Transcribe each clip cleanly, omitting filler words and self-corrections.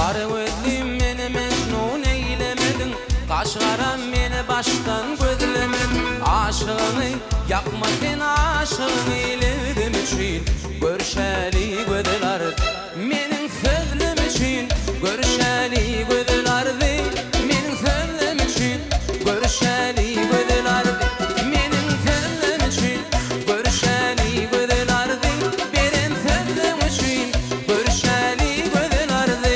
Karı gözlüm meni mecnun eylemedin, kaşgaram meni baştan gözlemedin. Aşığını yakma sen aşığını eyledim için, görüşeli gözler menin sözlüm için, görüşeli gözlerdi menin sözlüm için, görüşeli gözlerdi menin sözlüm için, görüşeli gözlerdi benim sözlüm için, görüşeli gözlerdi.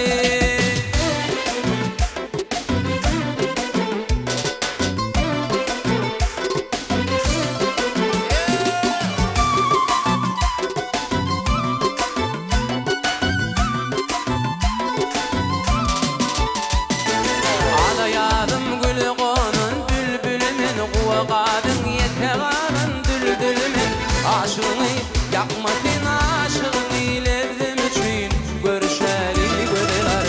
Ağlayadım gül konun bülbülümün, kuvakadın yeteğanın düldülümün. Aşığını yakma sen aşığını eyledim için, görüşeli gözler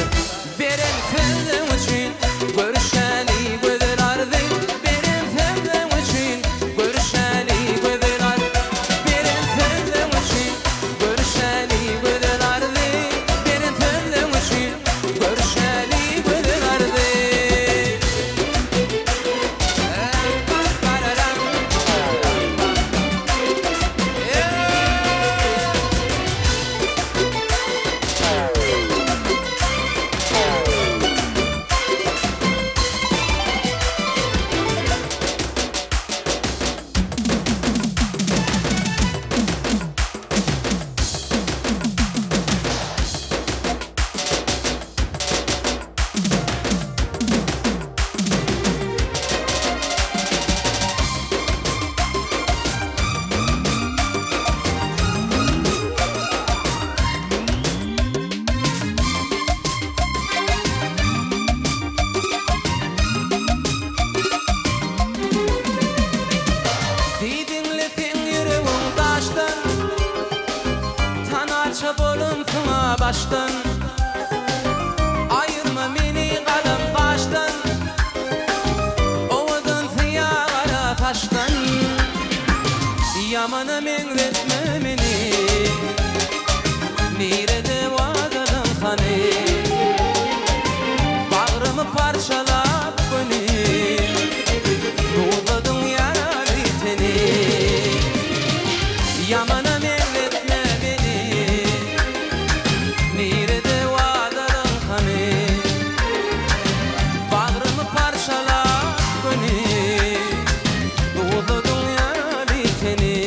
benim sözlüm için, görüşeli gözlerdi benim sözlüm için, görüşeli gözler benim sözlüm için, görüşeli gözlerdi benim sözlüm için, görüşeli gözlerdi. Dinletin yüreğim taştan, tanarça bolum sana baştan. Ayırma meni kalem baştan, ovadan siyah kara taştan. Yamana mengretme meni, nerede vadadan hani, bağrımı parçalap beni, doğdadın yaralı teni. Yamana mengretme beni, nerede vadadan hani, bağrımı parçalap beni, doğdadın yaralı teni.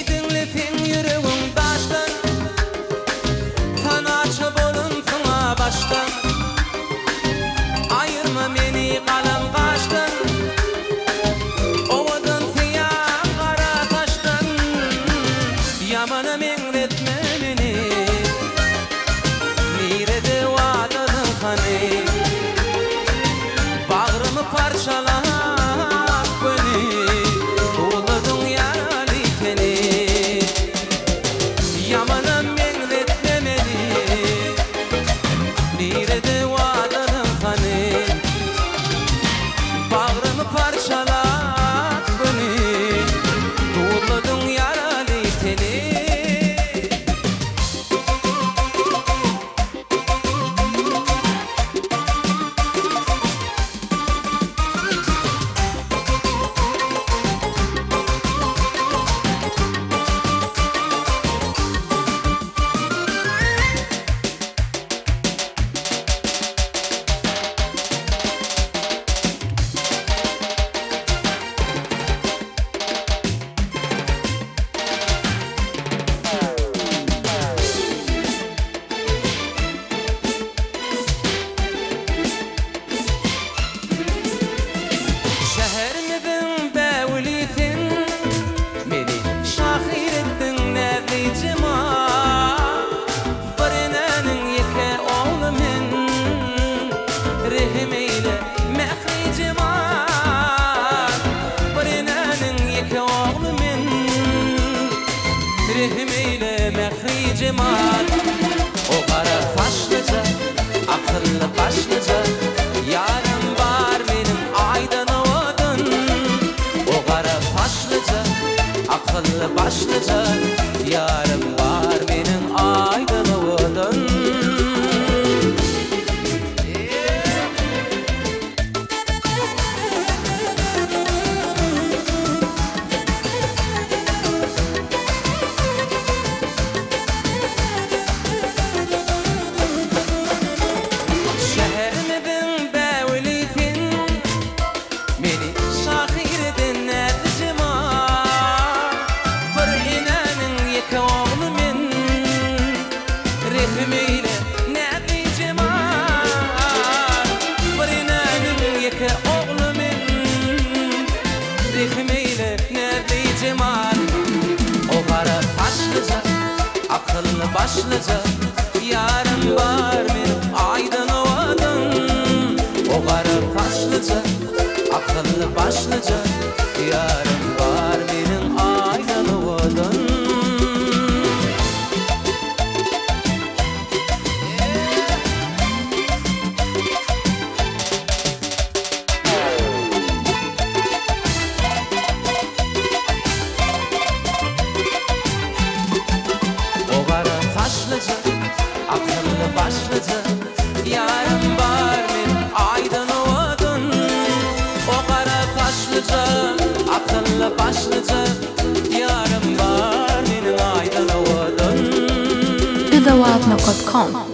Dinletin yüreğim taştan, tanarça bolum sana baştan. Ayırma meni kalem kaştan, ovadan siyah kara taştan. Yamana mengretme beni, nerede vadadan hani, bağrımı parçalap beni, doğdadın yaralı teni. Yamana mengretme beni, nerede vadadan hani, bağrımı parçalap beni, doğdadın yaralı teni. cemal. O kara saçlıca, akıllı başlıca, yarım var benim aydan ovadın. O kara saçlıca, akıllı başlıca, yarım var benim aydan ovadın. Akıllı başlıca, yarım var benim aydan ovadın. O kara saçlıca, akıllı başlıca, yarım var benim aydan ovadın. Akıllı başlıca, yarım var benim aydan ovadın. O kara saçlıca, akıllı başlıca, yarım var benim aydan ovadın. TheWildNote.com